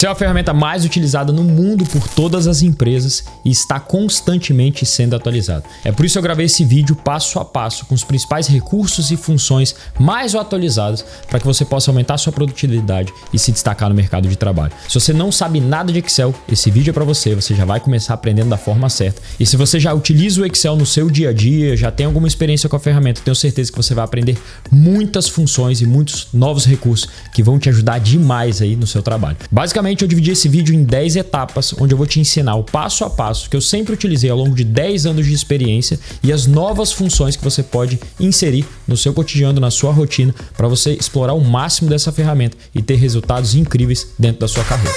Excel é a ferramenta mais utilizada no mundo por todas as empresas e está constantemente sendo atualizado. É por isso que eu gravei esse vídeo passo a passo com os principais recursos e funções mais atualizados para que você possa aumentar sua produtividade e se destacar no mercado de trabalho. Se você não sabe nada de Excel, esse vídeo é para você, você já vai começar aprendendo da forma certa. E se você já utiliza o Excel no seu dia a dia, já tem alguma experiência com a ferramenta, tenho certeza que você vai aprender muitas funções e muitos novos recursos que vão te ajudar demais aí no seu trabalho. Basicamente, eu dividi esse vídeo em 10 etapas, onde eu vou te ensinar o passo a passo que eu sempre utilizei ao longo de 10 anos de experiência e as novas funções que você pode inserir no seu cotidiano, na sua rotina, para você explorar o máximo dessa ferramenta e ter resultados incríveis dentro da sua carreira.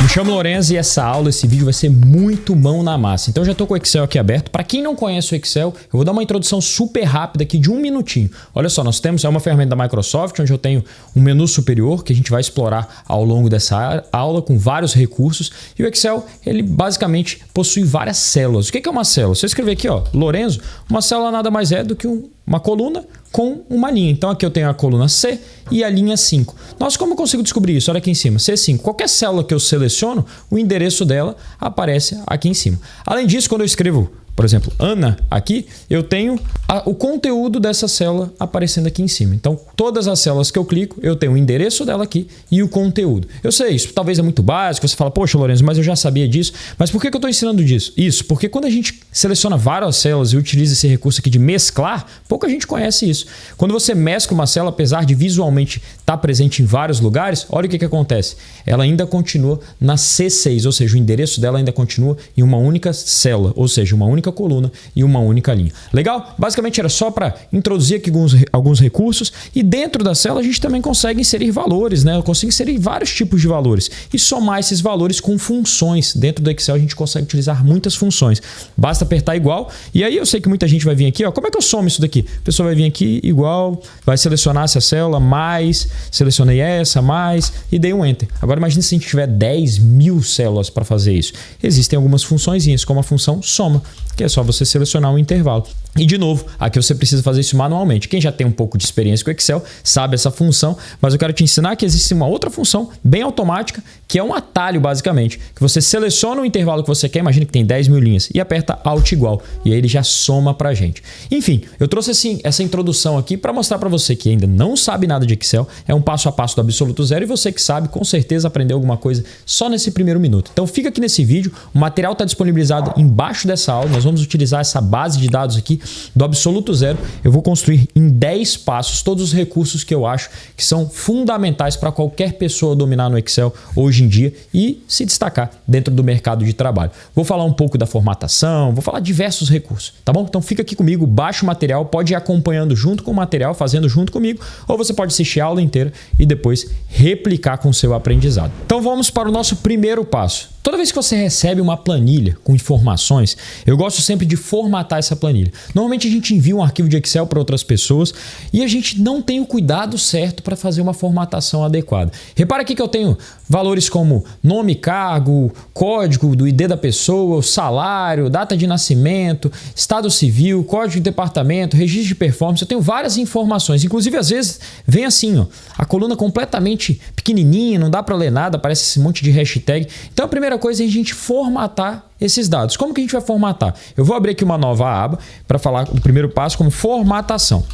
Me chamo Lorenzo e esse vídeo vai ser muito mão na massa. Então eu já estou com o Excel aqui aberto. Para quem não conhece o Excel, eu vou dar uma introdução super rápida aqui de 1 minutinho. Olha só, nós temos uma ferramenta da Microsoft, onde eu tenho um menu superior que a gente vai explorar ao longo dessa aula com vários recursos. E o Excel, ele basicamente possui várias células. O que é uma célula? Se eu escrever aqui, ó, Lorenzo, uma célula nada mais é do que uma coluna com uma linha. Então aqui eu tenho a coluna C e a linha 5. Nossa, como eu consigo descobrir isso? Olha aqui em cima, C5. Qualquer célula que eu seleciono, o endereço dela aparece aqui em cima. Além disso, quando eu escrevo, por exemplo, Ana aqui, eu tenho o conteúdo dessa célula aparecendo aqui em cima. Então, todas as células que eu clico, eu tenho o endereço dela aqui e o conteúdo. Eu sei, isso talvez é muito básico, você fala, poxa, Lorenzo, mas eu já sabia disso. Mas por que eu estou ensinando disso? Isso, porque quando a gente seleciona várias células e utiliza esse recurso aqui de mesclar, pouca gente conhece isso. Quando você mescla uma célula, apesar de visualmente estar presente em vários lugares, olha o que acontece. Ela ainda continua na C6, ou seja, o endereço dela ainda continua em uma única célula, ou seja, uma única coluna e uma única linha. Legal? Basicamente era só para introduzir aqui alguns recursos e dentro da célula a gente também consegue inserir valores, né? Eu consigo inserir vários tipos de valores e somar esses valores com funções. Dentro do Excel a gente consegue utilizar muitas funções. Basta apertar igual e aí eu sei que muita gente vai vir aqui, ó, como é que eu somo isso daqui? A pessoa vai vir aqui igual, vai selecionar essa célula, mais, selecionei essa, mais e dei um Enter. Agora imagine se a gente tiver 10.000 células para fazer isso. Existem algumas funçõezinhas, como a função soma, que é só você selecionar um intervalo. E de novo, aqui você precisa fazer isso manualmente. Quem já tem um pouco de experiência com o Excel sabe essa função, mas eu quero te ensinar que existe uma outra função bem automática, que é um atalho basicamente, que você seleciona o intervalo que você quer, imagina que tem 10.000 linhas, e aperta Alt igual, e aí ele já soma pra gente. Enfim, eu trouxe assim, essa introdução aqui para mostrar para você que ainda não sabe nada de Excel, é um passo a passo do absoluto zero, e você que sabe, com certeza aprendeu alguma coisa só nesse primeiro minuto. Então fica aqui nesse vídeo, o material está disponibilizado embaixo dessa aula, nós vamos utilizar essa base de dados aqui do absoluto zero. Eu vou construir em 10 passos todos os recursos que eu acho que são fundamentais para qualquer pessoa dominar no Excel hoje em dia e se destacar dentro do mercado de trabalho. Vou falar um pouco da formatação, vou falar diversos recursos, tá bom? Então fica aqui comigo, baixa o material, pode ir acompanhando junto com o material, fazendo junto comigo, ou você pode assistir a aula inteira e depois replicar com o seu aprendizado. Então vamos para o nosso primeiro passo. Toda vez que você recebe uma planilha com informações, eu gosto sempre de formatar essa planilha. Normalmente a gente envia um arquivo de Excel para outras pessoas e a gente não tem o cuidado certo para fazer uma formatação adequada. Repara aqui que eu tenho valores como nome, cargo, código do ID da pessoa, salário, data de nascimento, estado civil, código de departamento, registro de performance. Eu tenho várias informações. Inclusive, às vezes, vem assim, ó, a coluna completamente pequenininha, não dá para ler nada, aparece esse monte de hashtag. Então, a primeira coisa é a gente formatar esses dados. Como que a gente vai formatar? Eu vou abrir aqui uma nova aba para falar do primeiro passo como formatação,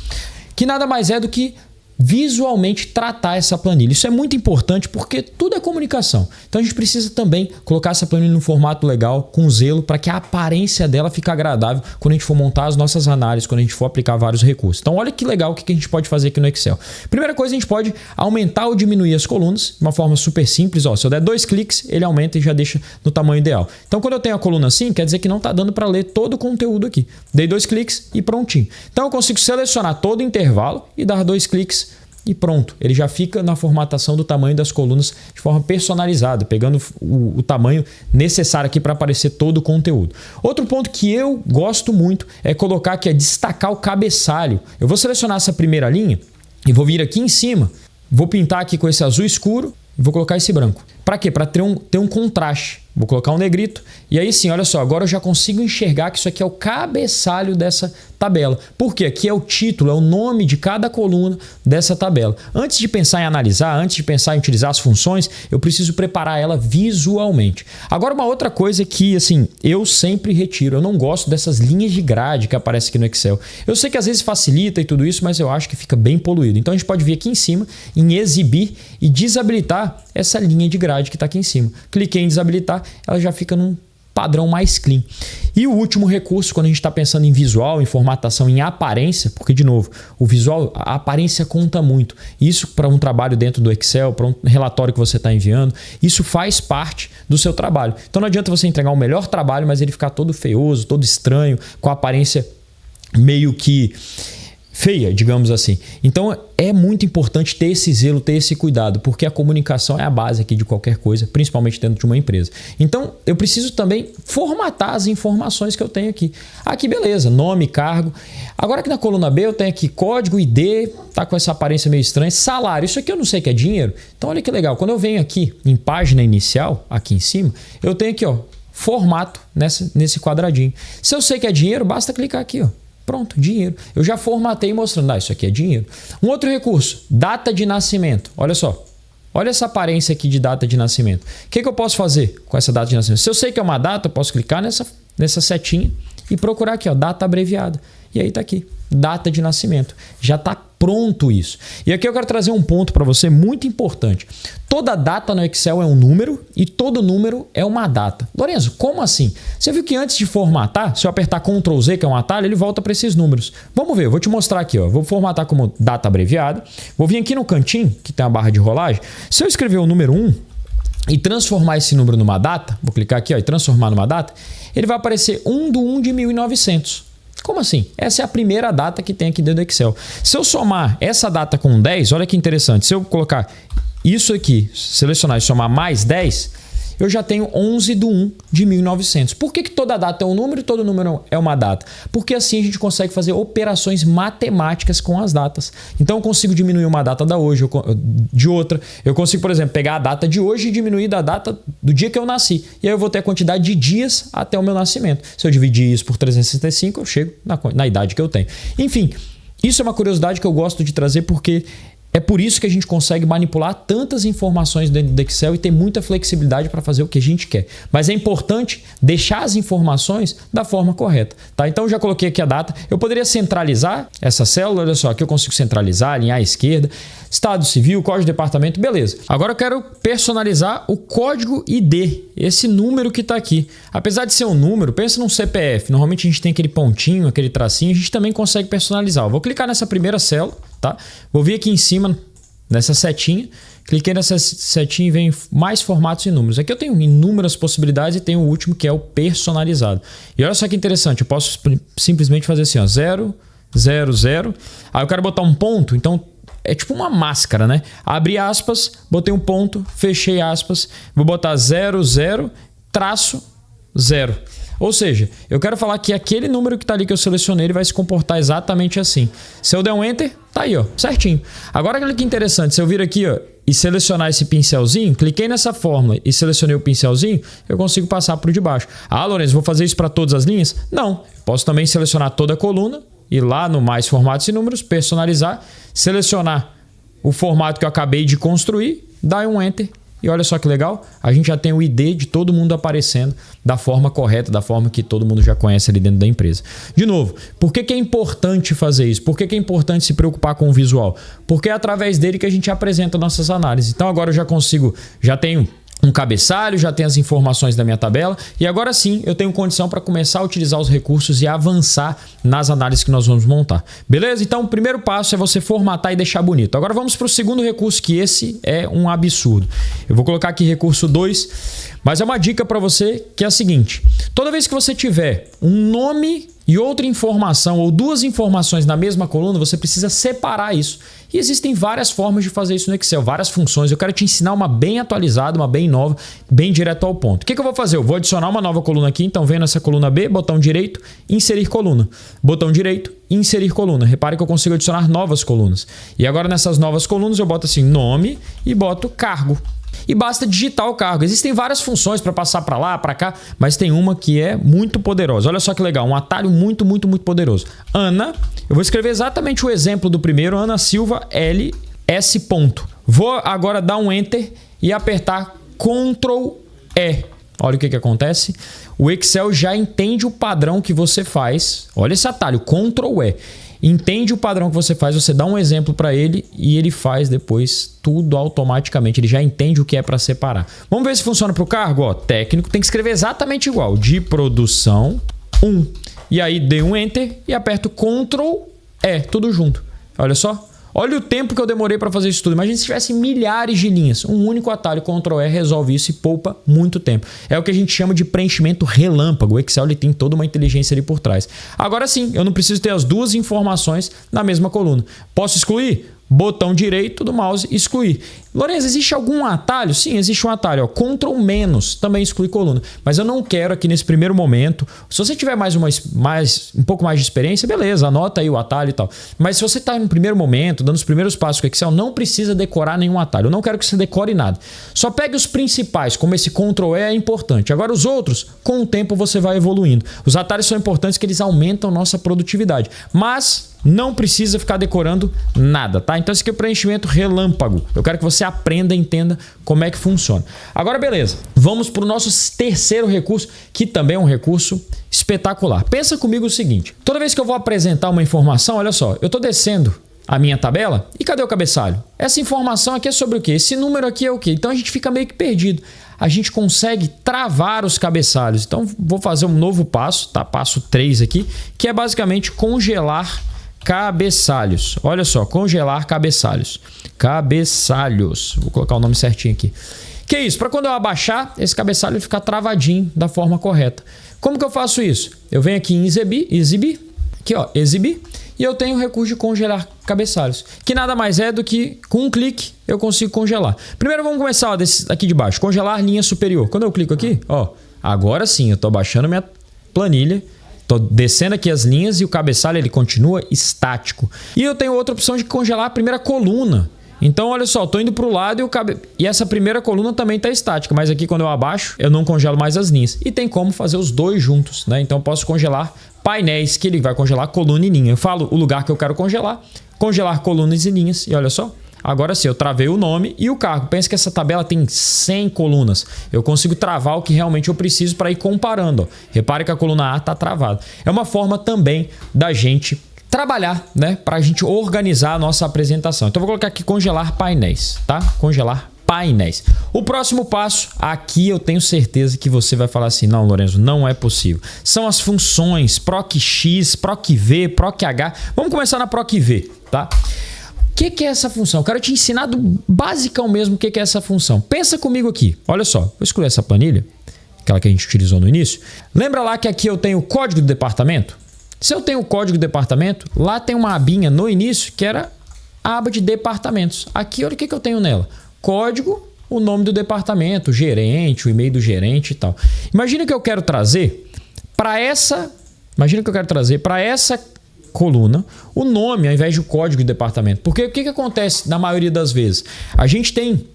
que nada mais é do que visualmente tratar essa planilha. Isso é muito importante porque tudo é comunicação. Então a gente precisa também colocar essa planilha num formato legal, com zelo, para que a aparência dela fique agradável quando a gente for montar as nossas análises, quando a gente for aplicar vários recursos. Então olha que legal o que a gente pode fazer aqui no Excel. Primeira coisa, a gente pode aumentar ou diminuir as colunas de uma forma super simples. Ó, se eu der 2 cliques, ele aumenta e já deixa no tamanho ideal. Então quando eu tenho a coluna assim, quer dizer que não está dando para ler todo o conteúdo aqui. Dei 2 cliques e prontinho. Então eu consigo selecionar todo o intervalo e dar 2 cliques e pronto, ele já fica na formatação do tamanho das colunas de forma personalizada, pegando o tamanho necessário aqui para aparecer todo o conteúdo. Outro ponto que eu gosto muito é colocar aqui, destacar o cabeçalho. Eu vou selecionar essa primeira linha e vou vir aqui em cima, vou pintar aqui com esse azul escuro e vou colocar esse branco. Para quê? Para ter um contraste. Vou colocar um negrito. E aí sim, olha só, agora eu já consigo enxergar que isso aqui é o cabeçalho dessa tabela. Por quê? Aqui é o título, é o nome de cada coluna dessa tabela. Antes de pensar em analisar, antes de pensar em utilizar as funções, eu preciso preparar ela visualmente. Agora, uma outra coisa que, assim, eu sempre retiro. Eu não gosto dessas linhas de grade que aparecem aqui no Excel. Eu sei que às vezes facilita e tudo isso, mas eu acho que fica bem poluído. Então, a gente pode vir aqui em cima, em exibir e desabilitar essa linha de grade que está aqui em cima. Cliquei em desabilitar, ela já fica num padrão mais clean. E o último recurso, quando a gente está pensando em visual, em formatação, em aparência, porque, de novo, o visual, a aparência conta muito. Isso para um trabalho dentro do Excel, para um relatório que você está enviando, isso faz parte do seu trabalho. Então não adianta você entregar o melhor trabalho, mas ele ficar todo feioso, todo estranho, com a aparência meio que feia, digamos assim. Então é muito importante ter esse zelo, ter esse cuidado, porque a comunicação é a base aqui de qualquer coisa, principalmente dentro de uma empresa. Então eu preciso também formatar as informações que eu tenho aqui. Aqui beleza, nome, cargo. Agora aqui na coluna B eu tenho aqui código, ID, tá com essa aparência meio estranha, salário. Isso aqui eu não sei que é dinheiro. Então olha que legal, quando eu venho aqui em página inicial, aqui em cima, eu tenho aqui, ó, formato nesse quadradinho. Se eu sei que é dinheiro, basta clicar aqui, ó. Pronto, dinheiro. Eu já formatei mostrando, isso aqui é dinheiro. Um outro recurso, data de nascimento. Olha só, olha essa aparência aqui de data de nascimento. O que eu posso fazer com essa data de nascimento? Se eu sei que é uma data, eu posso clicar nessa setinha e procurar aqui, ó, data abreviada. E aí tá aqui, data de nascimento. Já tá pronto isso. E aqui eu quero trazer um ponto para você muito importante. Toda data no Excel é um número e todo número é uma data. Lorenzo, como assim? Você viu que antes de formatar, se eu apertar Ctrl Z, que é um atalho, ele volta para esses números. Vamos ver, eu vou te mostrar aqui. Ó. Vou formatar como data abreviada. Vou vir aqui no cantinho, que tem a barra de rolagem. Se eu escrever o número 1 e transformar esse número numa data, vou clicar aqui ó, e transformar numa data, ele vai aparecer 1/1 de 1900. Como assim? Essa é a primeira data que tem aqui dentro do Excel. Se eu somar essa data com 10, olha que interessante. Se eu colocar isso aqui, selecionar e somar mais 10, eu já tenho 11/1 de 1900. Por que toda data é um número e todo número é uma data? Porque assim a gente consegue fazer operações matemáticas com as datas. Então eu consigo diminuir uma data de outra. Eu consigo, por exemplo, pegar a data de hoje e diminuir da data do dia que eu nasci. E aí eu vou ter a quantidade de dias até o meu nascimento. Se eu dividir isso por 365, eu chego na idade que eu tenho. Enfim, isso é uma curiosidade que eu gosto de trazer porque é por isso que a gente consegue manipular tantas informações dentro do Excel e ter muita flexibilidade para fazer o que a gente quer. Mas é importante deixar as informações da forma correta. Tá? Então eu já coloquei aqui a data. Eu poderia centralizar essa célula. Olha só, aqui eu consigo centralizar, alinhar à esquerda. Estado civil, código de departamento, beleza. Agora eu quero personalizar o código ID, esse número que está aqui. Apesar de ser um número, pensa num CPF. Normalmente a gente tem aquele pontinho, aquele tracinho, a gente também consegue personalizar. Eu vou clicar nessa primeira célula. Tá? Vou vir aqui em cima, nessa setinha, cliquei nessa setinha e vem mais formatos e números. Aqui eu tenho inúmeras possibilidades e tenho o último que é o personalizado. E olha só que interessante, eu posso simplesmente fazer assim, ó, 0, 0, 0. Aí eu quero botar um ponto, então é tipo uma máscara, né? Abri aspas, botei um ponto, fechei aspas, vou botar 0, 0, traço, 0. Ou seja, eu quero falar que aquele número que está ali que eu selecionei, ele vai se comportar exatamente assim. Se eu der um Enter, tá aí, ó, certinho. Agora, olha que interessante, se eu vir aqui ó, e selecionar esse pincelzinho, cliquei nessa fórmula e selecionei o pincelzinho, eu consigo passar por debaixo. Ah, Lourenço, vou fazer isso para todas as linhas? Não. Posso também selecionar toda a coluna, ir lá no mais formatos e números, personalizar, selecionar o formato que eu acabei de construir, dar um Enter. E olha só que legal, a gente já tem o ID de todo mundo aparecendo da forma correta, da forma que todo mundo já conhece ali dentro da empresa. De novo, por que é importante fazer isso? Por que é importante se preocupar com o visual? Porque é através dele que a gente apresenta nossas análises. Então agora eu já tenho um cabeçalho, já tenho as informações da minha tabela e agora sim eu tenho condição para começar a utilizar os recursos e avançar nas análises que nós vamos montar. Beleza? Então o primeiro passo é você formatar e deixar bonito. Agora vamos para o segundo recurso, que esse é um absurdo. Eu vou colocar aqui recurso 2, mas é uma dica para você que é a seguinte: toda vez que você tiver um nome e outra informação ou duas informações na mesma coluna, você precisa separar isso. E existem várias formas de fazer isso no Excel, várias funções. Eu quero te ensinar uma bem atualizada, uma bem nova, bem direto ao ponto. O que eu vou fazer? Eu vou adicionar uma nova coluna aqui, então venho nessa coluna B, botão direito, inserir coluna. Botão direito, inserir coluna. Repare que eu consigo adicionar novas colunas. E agora nessas novas colunas eu boto assim nome e boto cargo. e basta digitar o cargo. Existem várias funções para passar para lá, para cá, mas tem uma que é muito poderosa. Olha só que legal, um atalho muito poderoso. Ana, eu vou escrever exatamente o exemplo do primeiro, Ana Silva LS. Vou agora dar um Enter e apertar Ctrl E. Olha o que acontece. O Excel já entende o padrão que você faz. Olha esse atalho, Ctrl E. Entende o padrão que você faz, você dá um exemplo para ele e ele faz depois tudo automaticamente. Ele já entende o que é para separar. Vamos ver se funciona para o cargo? Ó, técnico tem que escrever exatamente igual. De produção 1. E aí dei um Enter e aperto Ctrl E, tudo junto. Olha só. Olha o tempo que eu demorei para fazer isso tudo. Imagina se tivesse milhares de linhas. Um único atalho, Ctrl E, resolve isso e poupa muito tempo. É o que a gente chama de preenchimento relâmpago. O Excel ele tem toda uma inteligência ali por trás. Agora sim, eu não preciso ter as duas informações na mesma coluna. Posso excluir? Botão direito do mouse, excluir. Lourenço, existe algum atalho? Sim, existe um atalho. Ó, Ctrl menos também exclui coluna. Mas eu não quero aqui nesse primeiro momento. Se você tiver um pouco mais de experiência, beleza, anota aí o atalho e tal. Mas se você está no primeiro momento, dando os primeiros passos com o Excel, não precisa decorar nenhum atalho. Eu não quero que você decore nada. Só pegue os principais, como esse Ctrl E é importante. Agora os outros, com o tempo você vai evoluindo. Os atalhos são importantes que eles aumentam nossa produtividade. Mas não precisa ficar decorando nada, tá? Então esse aqui é o preenchimento relâmpago. Eu quero que você aprenda e entenda como é que funciona. Agora, beleza. Vamos para o nosso terceiro recurso, que também é um recurso espetacular. Pensa comigo o seguinte. Toda vez que eu vou apresentar uma informação, olha só, eu estou descendo a minha tabela e cadê o cabeçalho? Essa informação aqui é sobre o quê? Esse número aqui é o quê? Então a gente fica meio que perdido. A gente consegue travar os cabeçalhos. Então vou fazer um novo passo, tá? Passo 3 aqui, que é basicamente congelar cabeçalhos. Olha só, congelar cabeçalhos. Cabeçalhos. Vou colocar o nome certinho aqui. Que é isso? Para quando eu abaixar, esse cabeçalho ficar travadinho da forma correta. Como que eu faço isso? Eu venho aqui em exibir, aqui ó, exibir, e eu tenho o recurso de congelar cabeçalhos, que nada mais é do que com um clique eu consigo congelar. Primeiro vamos começar ó, desse aqui de baixo, congelar linha superior. Quando eu clico aqui, ó, agora sim eu estou baixando minha planilha. Estou descendo aqui as linhas e o cabeçalho ele continua estático. E eu tenho outra opção de congelar a primeira coluna. Então, olha só, estou indo para o lado e essa primeira coluna também está estática. Mas aqui quando eu abaixo, eu não congelo mais as linhas. E tem como fazer os dois juntos, né? Então, eu posso congelar painéis, que ele vai congelar coluna e linha. Eu falo o lugar que eu quero congelar colunas e linhas. E olha só. Agora sim, eu travei o nome e o cargo. Pensa que essa tabela tem 100 colunas. Eu consigo travar o que realmente eu preciso para ir comparando. Ó. Repare que a coluna A está travada. É uma forma também da gente trabalhar, né? Para a gente organizar a nossa apresentação. Então, eu vou colocar aqui congelar painéis, tá? Congelar painéis. O próximo passo, aqui eu tenho certeza que você vai falar assim, não, Lourenço, não é possível. São as funções PROC-X, PROC-V, PROC-H. Vamos começar na PROC-V, tá? O que é essa função? Eu quero te ensinar do basicão mesmo o que é essa função. Pensa comigo aqui. Olha só, vou excluir essa planilha, aquela que a gente utilizou no início. Lembra lá que aqui eu tenho o código do departamento? Se eu tenho o código do departamento, lá tem uma abinha no início que era a aba de departamentos. Aqui, olha o que eu tenho nela. Código, o nome do departamento, o gerente, o e-mail do gerente e tal. Imagina que eu quero trazer para essa coluna o nome ao invés do código do departamento. Porque o que acontece na maioria das vezes? A gente tem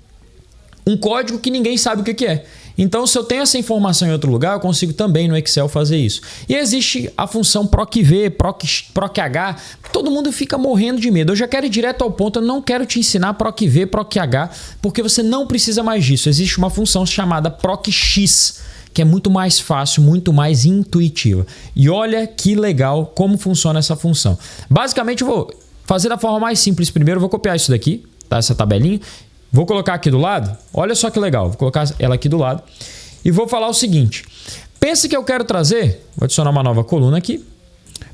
um código que ninguém sabe o que é. Então, se eu tenho essa informação em outro lugar, eu consigo também no Excel fazer isso. E existe a função PROC-V, PROC-H. Todo mundo fica morrendo de medo. Eu já quero ir direto ao ponto. Eu não quero te ensinar PROC-V, PROC-H, porque você não precisa mais disso. Existe uma função chamada PROC-X, que é muito mais fácil, muito mais intuitiva. E olha que legal como funciona essa função. Basicamente, eu vou fazer da forma mais simples primeiro. Eu vou copiar isso daqui, tá? Essa tabelinha. Vou colocar aqui do lado. Olha só que legal. Vou colocar ela aqui do lado. E vou falar o seguinte. Pensa que eu quero trazer... Vou adicionar uma nova coluna aqui.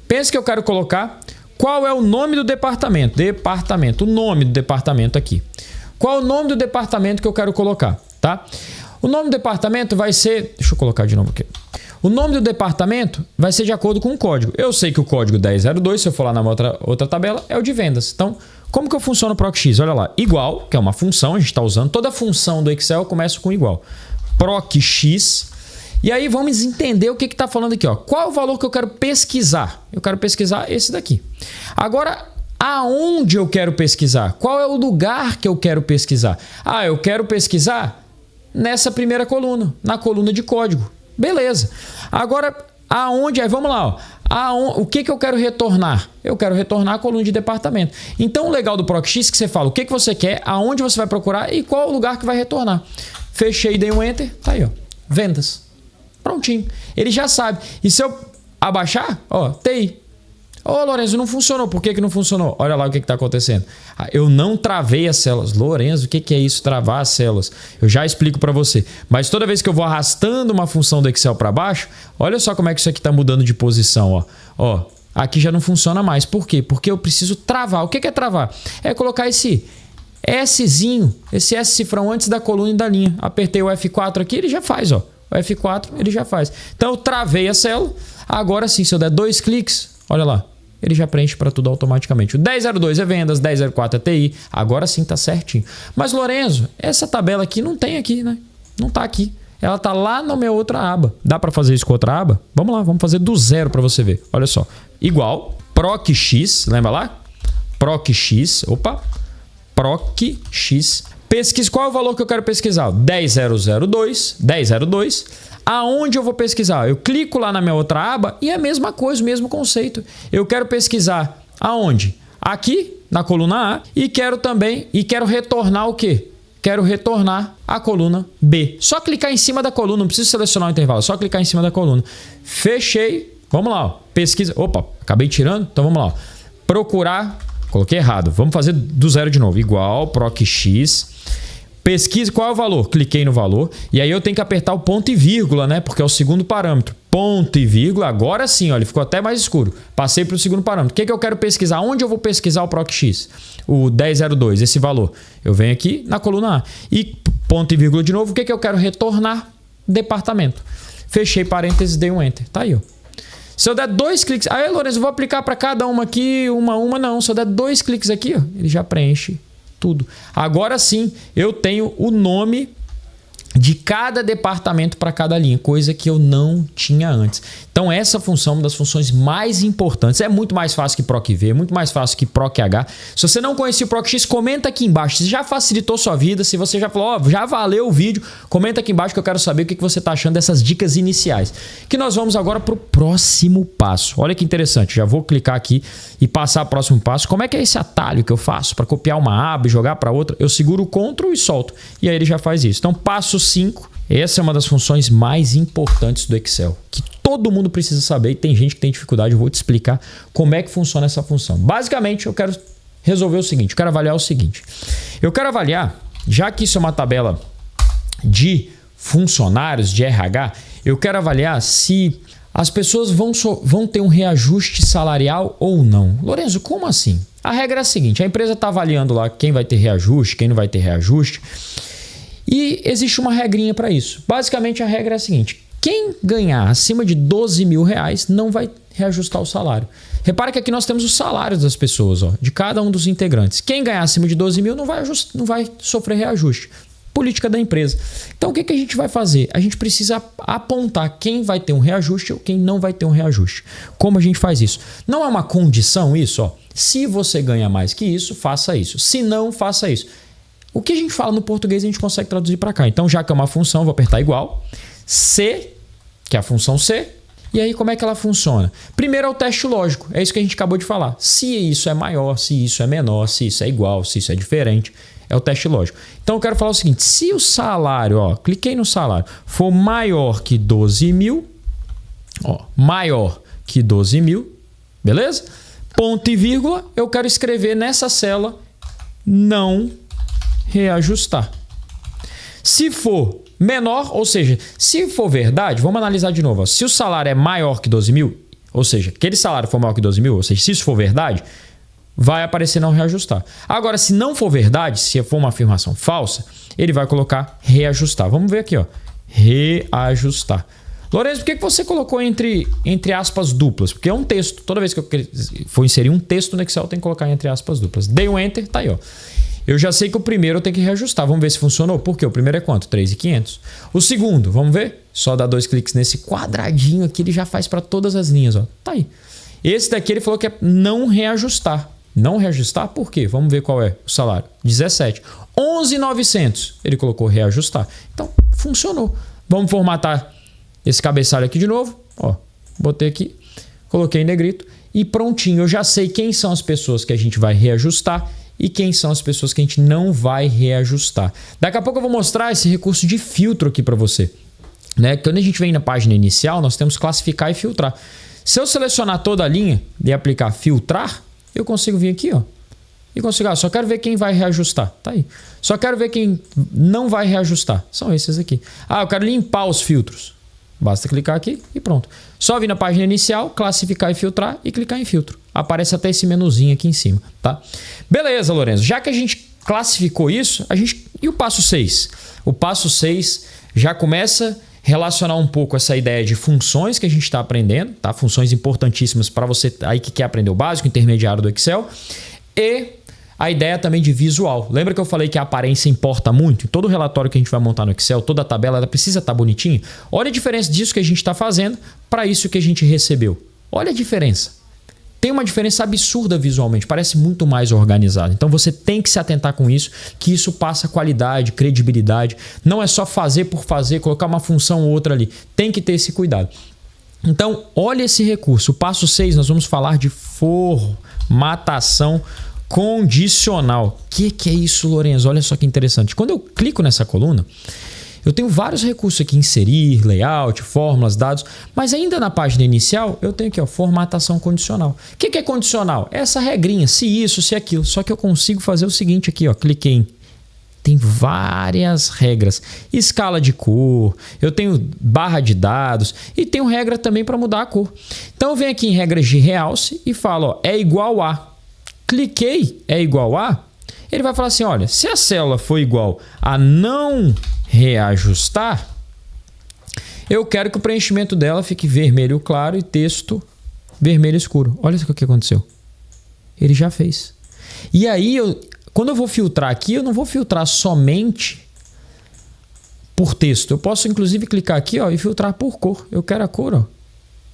Pensa que eu quero colocar... Qual é o nome do departamento? Departamento. O nome do departamento aqui. Qual é o nome do departamento que eu quero colocar? Tá? O nome do departamento vai ser... Deixa eu colocar de novo aqui. O nome do departamento vai ser de acordo com o código. Eu sei que o código 1002, se eu for lá na outra tabela, é o de vendas. Então, como que funciona o PROC-X? Olha lá. Igual, que é uma função, a gente está usando. Toda função do Excel começa com igual. PROC-X. E aí vamos entender o que está falando aqui. Ó. Qual é o valor que eu quero pesquisar? Eu quero pesquisar esse daqui. Agora, aonde eu quero pesquisar? Qual é o lugar que eu quero pesquisar? Ah, eu quero pesquisar nessa primeira coluna, na coluna de código. Beleza. Agora, aonde? Aí vamos lá, ó. O que eu quero retornar? Eu quero retornar a coluna de departamento. Então, o legal do ProcX é que você fala o que você quer, aonde você vai procurar e qual o lugar que vai retornar. Fechei, dei um Enter, tá aí, ó. Vendas. Prontinho. Ele já sabe. E se eu abaixar, ó, TI. Ô, Lorenzo, não funcionou. Por que não funcionou? Olha lá o que está acontecendo. Eu não travei as células. Lorenzo, o que é isso, travar as células? Eu já explico para você. Mas toda vez que eu vou arrastando uma função do Excel para baixo, olha só como é que isso aqui está mudando de posição. Ó, aqui já não funciona mais. Por quê? Porque eu preciso travar. O que é travar? É colocar esse Szinho, esse S cifrão antes da coluna e da linha. Apertei o F4 aqui, ele já faz, ó. O F4, ele já faz. Então, eu travei a célula. Agora sim, se eu der 2 cliques, olha lá. Ele já preenche para tudo automaticamente. O 1002 é vendas, 1004 é TI. Agora sim tá certinho. Mas, Lorenzo, essa tabela aqui não tem aqui, né? Não tá aqui. Ela tá lá na minha outra aba. Dá para fazer isso com outra aba? Vamos lá, vamos fazer do zero para você ver. Olha só. Igual, ProcX, lembra lá? ProcX, ProcX. Pesquisa, qual é o valor que eu quero pesquisar? 10.002. Aonde eu vou pesquisar? Eu clico lá na minha outra aba e é a mesma coisa, o mesmo conceito. Eu quero pesquisar aonde? Aqui, na coluna A, e quero retornar o quê? Quero retornar a coluna B. Só clicar em cima da coluna, não preciso selecionar o intervalo, só clicar em cima da coluna. Fechei. Vamos lá, ó. Pesquisa. Opa, acabei tirando. Então vamos lá, ó. Procurar. Coloquei errado. Vamos fazer do zero de novo. Igual, ProcX. Pesquisa, qual é o valor? Cliquei no valor. E aí eu tenho que apertar o ponto e vírgula, né? Porque é o segundo parâmetro. Ponto e vírgula. Agora sim, ó, ele ficou até mais escuro. Passei para o segundo parâmetro. O que eu quero pesquisar? Onde eu vou pesquisar o ProcX? O 1002, esse valor. Eu venho aqui na coluna A. E ponto e vírgula de novo. O que eu quero retornar? Departamento. Fechei parênteses, dei um Enter. Tá aí, ó. Se eu der 2 cliques... Aí, Lourenço, eu vou aplicar para cada uma aqui, uma. Não, se eu der 2 cliques aqui, ó, ele já preenche tudo. Agora sim, eu tenho o nome de cada departamento para cada linha, coisa que eu não tinha antes. Então essa função é uma das funções mais importantes. É muito mais fácil que ProcV, é muito mais fácil que ProcH. Se você não conhecia o ProcX, comenta aqui embaixo. Se já facilitou sua vida, se você já falou, ó, já valeu o vídeo, comenta aqui embaixo que eu quero saber o que você está achando dessas dicas iniciais. Que nós vamos agora para o próximo passo. Olha que interessante, já vou clicar aqui e passar o próximo passo. Como é que é esse atalho que eu faço para copiar uma aba e jogar para outra? Eu seguro o Ctrl e solto. E aí ele já faz isso. Então passo 5. Essa é uma das funções mais importantes do Excel, que todo mundo precisa saber e tem gente que tem dificuldade. Eu vou te explicar como é que funciona essa função. Basicamente, eu quero resolver o seguinte, eu quero avaliar o seguinte. Eu quero avaliar, já que isso é uma tabela de funcionários, de RH, eu quero avaliar se as pessoas vão ter um reajuste salarial ou não. Lorenzo, como assim? A regra é a seguinte, a empresa está avaliando lá quem vai ter reajuste, quem não vai ter reajuste. E existe uma regrinha para isso. Basicamente, a regra é a seguinte. Quem ganhar acima de 12 mil reais não vai reajustar o salário. Repara que aqui nós temos os salários das pessoas, ó, de cada um dos integrantes. Quem ganhar acima de 12 mil não vai sofrer reajuste. Política da empresa. Então, o que a gente vai fazer? A gente precisa apontar quem vai ter um reajuste ou quem não vai ter um reajuste. Como a gente faz isso? Não é uma condição isso, ó. Se você ganha mais que isso, faça isso. Se não, faça isso. O que a gente fala no português a gente consegue traduzir para cá. Então, já que é uma função, vou apertar igual. C, que é a função C. E aí, como é que ela funciona? Primeiro é o teste lógico. É isso que a gente acabou de falar. Se isso é maior, se isso é menor, se isso é igual, se isso é diferente. É o teste lógico. Então, eu quero falar o seguinte. Se o salário, ó, cliquei no salário, for maior que 12 mil, ó, maior que 12 mil, beleza? Ponto e vírgula, eu quero escrever nessa célula não reajustar. Se for menor, ou seja, se for verdade, vamos analisar de novo. Ó. Se o salário é maior que 12 mil, ou seja, aquele salário for maior que 12 mil, ou seja, se isso for verdade, vai aparecer não reajustar. Agora, se não for verdade, se for uma afirmação falsa, ele vai colocar reajustar. Vamos ver aqui, ó. Reajustar. Lourenço, por que você colocou entre aspas duplas? Porque é um texto. Toda vez que eu for inserir um texto no Excel, tem que colocar entre aspas duplas. Dei um Enter, tá aí, ó. Eu já sei que o primeiro eu tenho que reajustar. Vamos ver se funcionou. Por quê? O primeiro é quanto? 3.500. O segundo, vamos ver? Só dar 2 cliques nesse quadradinho aqui, ele já faz para todas as linhas. Ó. Tá aí. Esse daqui ele falou que é não reajustar. não reajustar, por quê? Vamos ver qual é o salário. 17. 11.900. Ele colocou reajustar. Então, funcionou. Vamos formatar esse cabeçalho aqui de novo. Ó, botei aqui, coloquei em negrito e prontinho. Eu já sei quem são as pessoas que a gente vai reajustar e quem são as pessoas que a gente não vai reajustar. Daqui a pouco eu vou mostrar esse recurso de filtro aqui para você. Né? Quando a gente vem na página inicial, nós temos classificar e filtrar. Se eu selecionar toda a linha e aplicar filtrar, eu consigo vir aqui, ó, e consigo, só quero ver quem vai reajustar. Tá aí. Só quero ver quem não vai reajustar. São esses aqui. Eu quero limpar os filtros. Basta clicar aqui e pronto. Só vir na página inicial, classificar e filtrar e clicar em filtro. Aparece até esse menuzinho aqui em cima, tá? Beleza, Lorenzo. Já que a gente classificou isso, e o passo 6? O passo 6 já começa a relacionar um pouco essa ideia de funções que a gente está aprendendo, tá? Funções importantíssimas para você aí que quer aprender o básico, intermediário do Excel. E a ideia também de visual. Lembra que eu falei que a aparência importa muito? Todo relatório que a gente vai montar no Excel, toda a tabela, ela precisa estar bonitinha. Olha a diferença disso que a gente está fazendo para isso que a gente recebeu. Olha a diferença. Tem uma diferença absurda visualmente, parece muito mais organizado. Então você tem que se atentar com isso, que isso passa qualidade, credibilidade. Não é só fazer por fazer, colocar uma função ou outra ali. Tem que ter esse cuidado. Então, olha esse recurso. O passo 6, nós vamos falar de formatação condicional. O que é isso, Lorenzo? Olha só que interessante. Quando eu clico nessa coluna, eu tenho vários recursos aqui, inserir, layout, fórmulas, dados, mas ainda na página inicial eu tenho aqui, ó, formatação condicional. O que é condicional? É essa regrinha, se isso, se aquilo. Só que eu consigo fazer o seguinte aqui, ó, cliquei em... Tem várias regras. Escala de cor, eu tenho barra de dados e tenho regra também para mudar a cor. Então eu venho aqui em regras de realce e falo, ó, é igual a. Cliquei, é igual a, ele vai falar assim, olha, se a célula for igual a não reajustar, eu quero que o preenchimento dela fique vermelho claro e texto vermelho escuro. Olha o que aconteceu. Ele já fez. E aí, quando eu vou filtrar aqui, eu não vou filtrar somente por texto. Eu posso, inclusive, clicar aqui, ó, e filtrar por cor. Eu quero a cor, ó,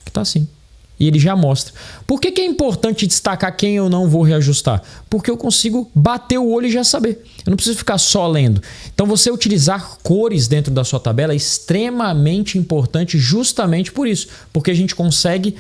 que tá assim. E ele já mostra. Por que é importante destacar quem eu não vou reajustar? Porque eu consigo bater o olho e já saber. Eu não preciso ficar só lendo. Então você utilizar cores dentro da sua tabela é extremamente importante justamente por isso. Porque a gente consegue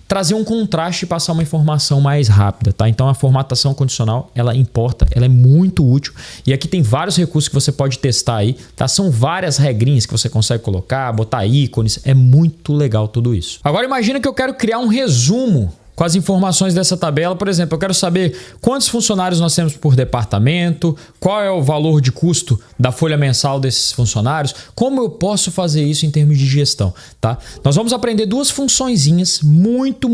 trazer um contraste e passar uma informação mais rápida, tá? Então a formatação condicional, ela importa, ela é muito útil. E aqui tem vários recursos que você pode testar aí, tá? São várias regrinhas que você consegue colocar, botar ícones, é muito legal tudo isso. Agora imagina que eu quero criar um resumo com as informações dessa tabela. Por exemplo, eu quero saber quantos funcionários nós temos por departamento, qual é o valor de custo da folha mensal desses funcionários, como eu posso fazer isso em termos de gestão, tá? Nós vamos aprender duas funçõezinhas muito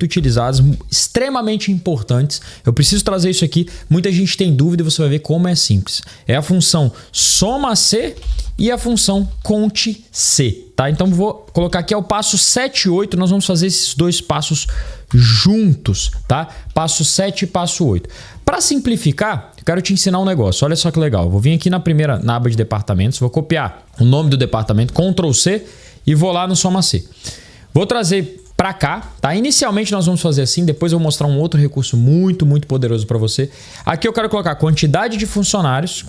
utilizadas, extremamente importantes. Eu preciso trazer isso aqui, muita gente tem dúvida e você vai ver como é simples. É a função soma-C e a função conte-C, tá? Então vou colocar aqui, é o passo 7 e 8, nós vamos fazer esses dois passos juntos, tá? Passo 7 e passo 8. Para simplificar, eu quero te ensinar um negócio, olha só que legal. Eu vou vir aqui na aba de departamentos, vou copiar o nome do departamento, Ctrl+C, e vou lá no soma-C. Vou trazer para cá, tá? Inicialmente nós vamos fazer assim, depois eu vou mostrar um outro recurso muito poderoso para você. Aqui eu quero colocar quantidade de funcionários,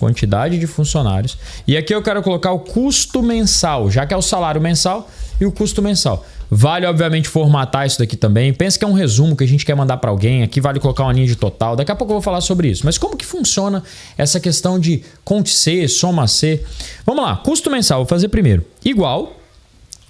e aqui eu quero colocar o custo mensal, já que é o salário mensal e o custo mensal. Vale, obviamente, formatar isso daqui também. Pensa que é um resumo que a gente quer mandar para alguém. Aqui vale colocar uma linha de total. Daqui a pouco eu vou falar sobre isso. Mas como que funciona essa questão de conte-C, soma-C? Vamos lá, custo mensal, vou fazer primeiro. Igual...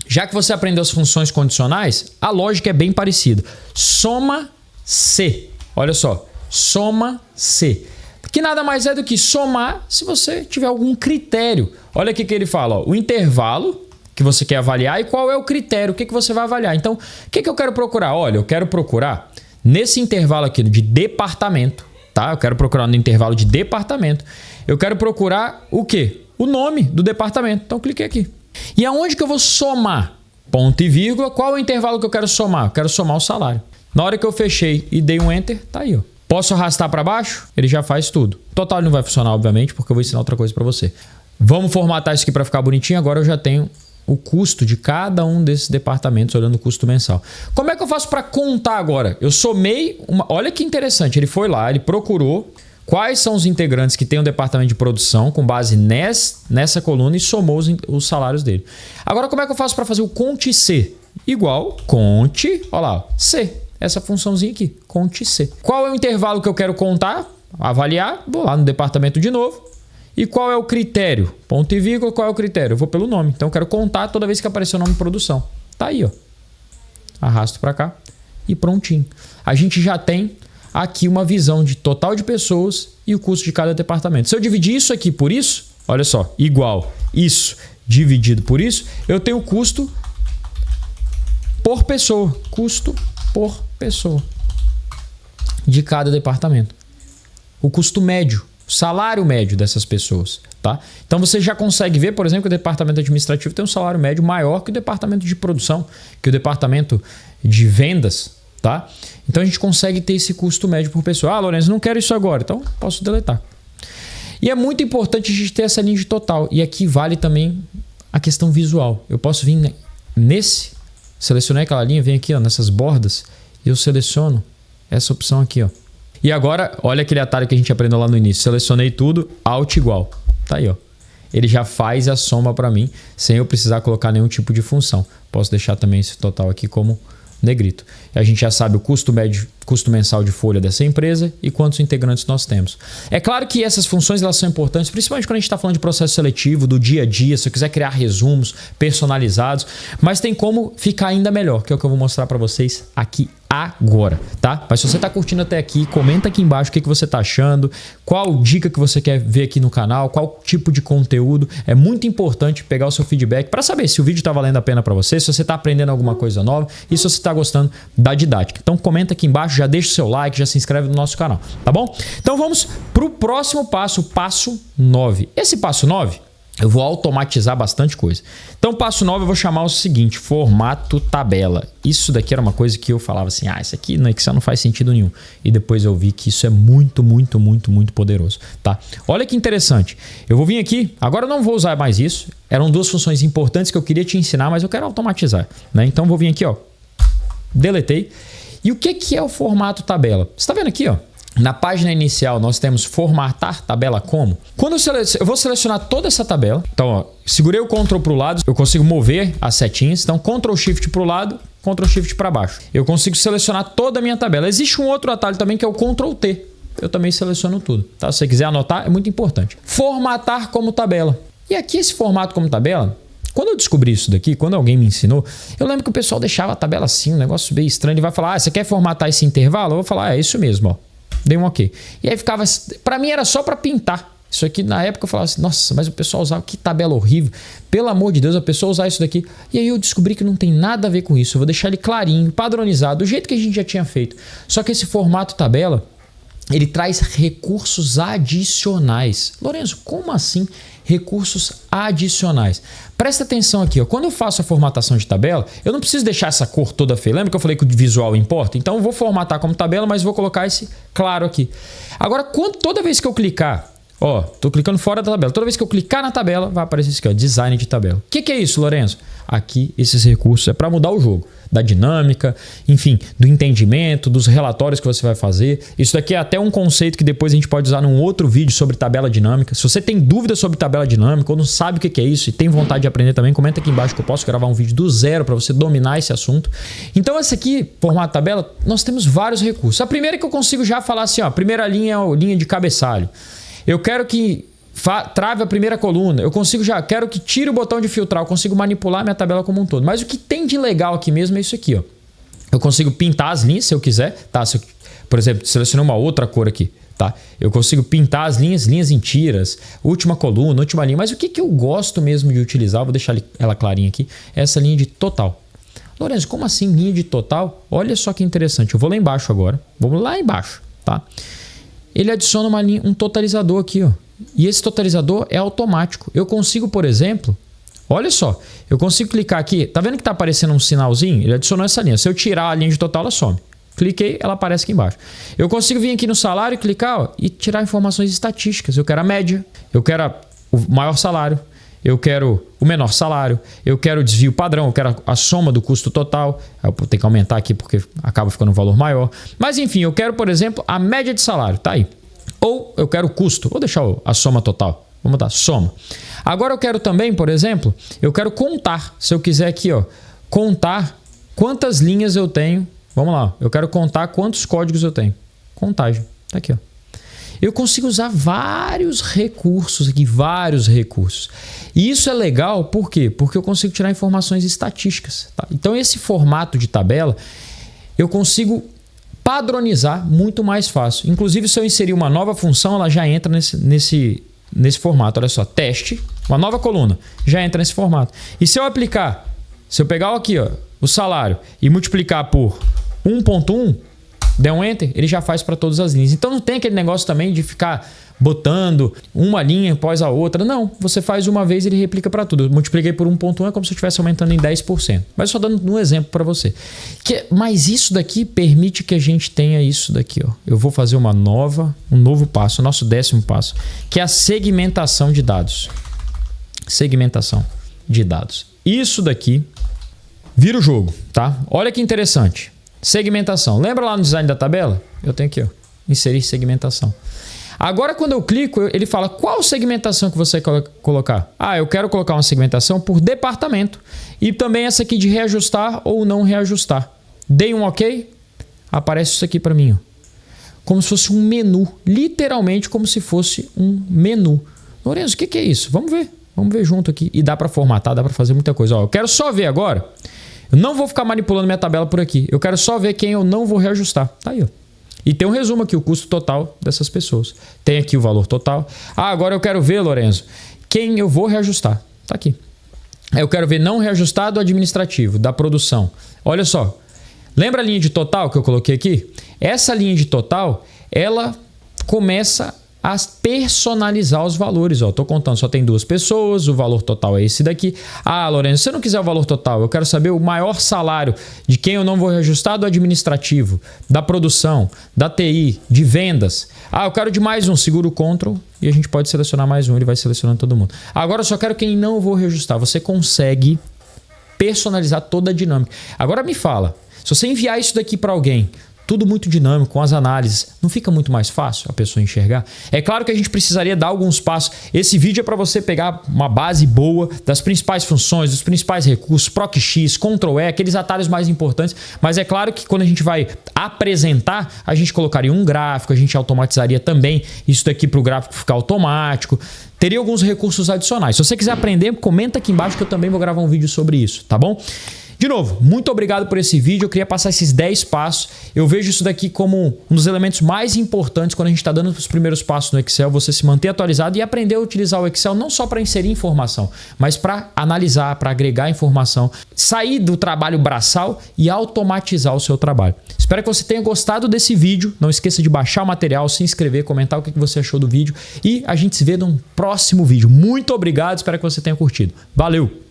Já que você aprendeu as funções condicionais, a lógica é bem parecida. Soma-C. Olha só. Soma-C. Que nada mais é do que somar se você tiver algum critério. Olha aqui que ele fala. Ó, o intervalo que você quer avaliar e qual é o critério, o que você vai avaliar. Então, o que eu quero procurar? Olha, eu quero procurar nesse intervalo aqui de departamento. Tá? Eu quero procurar no intervalo de departamento. Eu quero procurar o quê? O nome do departamento. Então, cliquei aqui. E aonde que eu vou somar? Ponto e vírgula. Qual é o intervalo que eu quero somar? Eu quero somar o salário. Na hora que eu fechei e dei um Enter, tá aí, ó. Posso arrastar para baixo? Ele já faz tudo. Total não vai funcionar, obviamente, porque eu vou ensinar outra coisa para você. Vamos formatar isso aqui para ficar bonitinho. Agora eu já tenho o custo de cada um desses departamentos, olhando o custo mensal. Como é que eu faço para contar agora? Eu somei olha que interessante, ele foi lá, ele procurou quais são os integrantes que tem um departamento de produção com base nessa coluna e somou os salários dele. Agora, como é que eu faço para fazer o conte C? Igual conte, olha lá, C. Essa funçãozinha aqui, conte C. Qual é o intervalo que eu quero contar? Avaliar, vou lá no departamento de novo. E qual é o critério? Ponto e vírgula, qual é o critério? Eu vou pelo nome. Então eu quero contar toda vez que aparecer o nome de produção. Tá aí, ó. Arrasto para cá e prontinho. A gente já tem aqui uma visão de total de pessoas e o custo de cada departamento. Se eu dividir isso aqui por isso, olha só, igual isso dividido por isso, eu tenho o custo por pessoa. Custo por pessoa de cada departamento. O custo médio. Salário médio dessas pessoas, tá? Então você já consegue ver, por exemplo, que o departamento administrativo tem um salário médio maior que o departamento de produção, que o departamento de vendas, tá? Então a gente consegue ter esse custo médio por pessoa. Ah, Lourenço, não quero isso agora, então posso deletar. E é muito importante a gente ter essa linha de total. E aqui vale também a questão visual. Eu posso vir selecionei aquela linha, venho aqui ó, nessas bordas e eu seleciono essa opção aqui, ó. E agora, olha aquele atalho que a gente aprendeu lá no início. Selecionei tudo, Alt igual. Tá aí, ó. Ele já faz a soma para mim, sem eu precisar colocar nenhum tipo de função. Posso deixar também esse total aqui como negrito. E a gente já sabe o custo médio, custo mensal de folha dessa empresa e quantos integrantes nós temos. É claro que essas funções elas são importantes, principalmente quando a gente está falando de processo seletivo, do dia a dia, se eu quiser criar resumos personalizados, mas tem como ficar ainda melhor, que é o que eu vou mostrar para vocês aqui agora, tá? Mas se você tá curtindo até aqui, comenta aqui embaixo o que você tá achando, qual dica que você quer ver aqui no canal, qual tipo de conteúdo. É muito importante pegar o seu feedback para saber se o vídeo tá valendo a pena para você, se você tá aprendendo alguma coisa nova e se você tá gostando da didática. Então comenta aqui embaixo, já deixa o seu like, já se inscreve no nosso canal, tá bom? Então vamos pro próximo passo, passo 9. Esse passo 9, eu vou automatizar bastante coisa. Então, passo 9 eu vou chamar o seguinte, formato tabela. Isso daqui era uma coisa que eu falava assim, isso aqui no Excel não faz sentido nenhum. E depois eu vi que isso é muito poderoso, tá? Olha que interessante. Eu vou vir aqui, agora eu não vou usar mais isso. Eram duas funções importantes que eu queria te ensinar, mas eu quero automatizar, né? Então, eu vou vir aqui, ó, deletei. E o que é o formato tabela? Você tá vendo aqui, ó? Na página inicial, nós temos formatar tabela como. Quando eu vou selecionar toda essa tabela. Então, ó, segurei o Ctrl para o lado, eu consigo mover as setinhas. Então, Ctrl Shift para o lado, Ctrl Shift para baixo. Eu consigo selecionar toda a minha tabela. Existe um outro atalho também que é o Ctrl T. Eu também seleciono tudo, tá? Se você quiser anotar, é muito importante. Formatar como tabela. E aqui esse formato como tabela, quando eu descobri isso daqui, quando alguém me ensinou, eu lembro que o pessoal deixava a tabela assim, um negócio bem estranho. Ele vai falar, você quer formatar esse intervalo? Eu vou falar, é isso mesmo, ó. Dei um ok. E aí ficava... Pra mim era só pra pintar. Isso aqui na época eu falava assim, nossa, mas o pessoal usava, que tabela horrível. Pelo amor de Deus, a pessoa usar isso daqui. E aí eu descobri que não tem nada a ver com isso. Eu vou deixar ele clarinho, padronizado, do jeito que a gente já tinha feito. Só que esse formato tabela, ele traz recursos adicionais. Lourenço, como assim recursos adicionais? Presta atenção aqui, ó. Quando eu faço a formatação de tabela, eu não preciso deixar essa cor toda feia. Lembra que eu falei que o visual importa? Então eu vou formatar como tabela, mas vou colocar esse claro aqui. Agora, toda vez que eu clicar, ó, tô clicando fora da tabela. Toda vez que eu clicar na tabela, vai aparecer isso aqui, ó, design de tabela. O que é isso, Lourenço? Aqui, esses recursos é para mudar o jogo. Da dinâmica, enfim, do entendimento, dos relatórios que você vai fazer. Isso daqui é até um conceito que depois a gente pode usar num outro vídeo sobre tabela dinâmica. Se você tem dúvida sobre tabela dinâmica ou não sabe o que é isso e tem vontade de aprender também, comenta aqui embaixo que eu posso gravar um vídeo do zero para você dominar esse assunto. Então esse aqui, formato tabela, nós temos vários recursos. A primeira é que eu consigo já falar assim, ó, a primeira linha é a linha de cabeçalho. Eu quero que trave a primeira coluna, eu consigo quero que tire o botão de filtrar, eu consigo manipular a minha tabela como um todo. Mas o que tem de legal aqui mesmo é isso aqui, ó. Eu consigo pintar as linhas se eu quiser, tá? Se eu, por exemplo, selecionei uma outra cor aqui, tá? Eu consigo pintar as linhas em tiras, última coluna, última linha. Mas o que eu gosto mesmo de utilizar, vou deixar ela clarinha aqui, é essa linha de total. Lourenço, como assim linha de total? Olha só que interessante, eu vou lá embaixo agora, vamos lá embaixo, tá? Ele adiciona um totalizador aqui, ó. E esse totalizador é automático. Eu consigo, por exemplo, olha só, eu consigo clicar aqui, tá vendo que tá aparecendo um sinalzinho? Ele adicionou essa linha. Se eu tirar a linha de total, ela some. Cliquei, ela aparece aqui embaixo. Eu consigo vir aqui no salário e clicar, ó, e tirar informações estatísticas. Eu quero a média, eu quero o maior salário, eu quero o menor salário, eu quero o desvio padrão, eu quero a soma do custo total. Eu vou ter que aumentar aqui porque acaba ficando um valor maior. Mas enfim, eu quero, por exemplo, a média de salário, tá aí. Ou eu quero o custo, vou deixar a soma total. Vamos dar soma. Agora eu quero também, por exemplo, eu quero contar. Se eu quiser aqui, ó, contar quantas linhas eu tenho. Vamos lá, eu quero contar quantos códigos eu tenho. Contagem, tá aqui, ó. Eu consigo usar vários recursos aqui, vários recursos. E isso é legal, por quê? Porque eu consigo tirar informações estatísticas. Tá? Então esse formato de tabela, eu consigo padronizar muito mais fácil. Inclusive, se eu inserir uma nova função, ela já entra nesse formato. Olha só, teste, uma nova coluna, já entra nesse formato. E se eu aplicar, se eu pegar aqui, ó, o salário e multiplicar por 1.1, der um enter, ele já faz para todas as linhas. Então não tem aquele negócio também de ficar botando uma linha após a outra. Não, você faz uma vez e ele replica para tudo. Eu multipliquei por 1.1 é como se eu estivesse aumentando em 10%. Mas só dando um exemplo para você. Mas isso daqui permite que a gente tenha isso daqui. Ó. Eu vou fazer um novo passo, o nosso 10º passo, que é a segmentação de dados. Segmentação de dados. Isso daqui vira o jogo, tá? Olha que interessante. Segmentação. Lembra lá no design da tabela? Eu tenho aqui, ó, inserir segmentação. Agora, quando eu clico, ele fala qual segmentação que você quer colocar. Ah, eu quero colocar uma segmentação por departamento. E também essa aqui de reajustar ou não reajustar. Dei um OK, aparece isso aqui para mim. Ó. Como se fosse um menu. Literalmente como se fosse um menu. Lourenço, o que é isso? Vamos ver. Vamos ver junto aqui. E dá para formatar, dá para fazer muita coisa. Ó, eu quero só ver agora. Eu não vou ficar manipulando minha tabela por aqui. Eu quero só ver quem eu não vou reajustar. Tá aí, ó. E tem um resumo aqui, o custo total dessas pessoas. Tem aqui o valor total. Ah, agora eu quero ver, Lourenço, quem eu vou reajustar. Tá aqui. Eu quero ver não reajustado administrativo, da produção. Olha só. Lembra a linha de total que eu coloquei aqui? Essa linha de total, ela começa a personalizar os valores. Estou contando, só tem 2 pessoas, o valor total é esse daqui. Ah, Lourenço, se você não quiser o valor total, eu quero saber o maior salário de quem eu não vou reajustar, do administrativo, da produção, da TI, de vendas. Ah, eu quero de mais um, segura o Ctrl e a gente pode selecionar mais um, ele vai selecionando todo mundo. Agora eu só quero quem não vou reajustar. Você consegue personalizar toda a dinâmica. Agora me fala, se você enviar isso daqui para alguém, tudo muito dinâmico, com as análises, não fica muito mais fácil a pessoa enxergar? É claro que a gente precisaria dar alguns passos. Esse vídeo é para você pegar uma base boa das principais funções, dos principais recursos, PROC-X, Ctrl+E, aqueles atalhos mais importantes. Mas é claro que quando a gente vai apresentar, a gente colocaria um gráfico, a gente automatizaria também isso daqui para o gráfico ficar automático. Teria alguns recursos adicionais. Se você quiser aprender, comenta aqui embaixo que eu também vou gravar um vídeo sobre isso, tá bom? De novo, muito obrigado por esse vídeo. Eu queria passar esses 10 passos. Eu vejo isso daqui como um dos elementos mais importantes quando a gente está dando os primeiros passos no Excel. Você se manter atualizado e aprender a utilizar o Excel não só para inserir informação, mas para analisar, para agregar informação, sair do trabalho braçal e automatizar o seu trabalho. Espero que você tenha gostado desse vídeo. Não esqueça de baixar o material, se inscrever, comentar o que você achou do vídeo. E a gente se vê num próximo vídeo. Muito obrigado, espero que você tenha curtido. Valeu!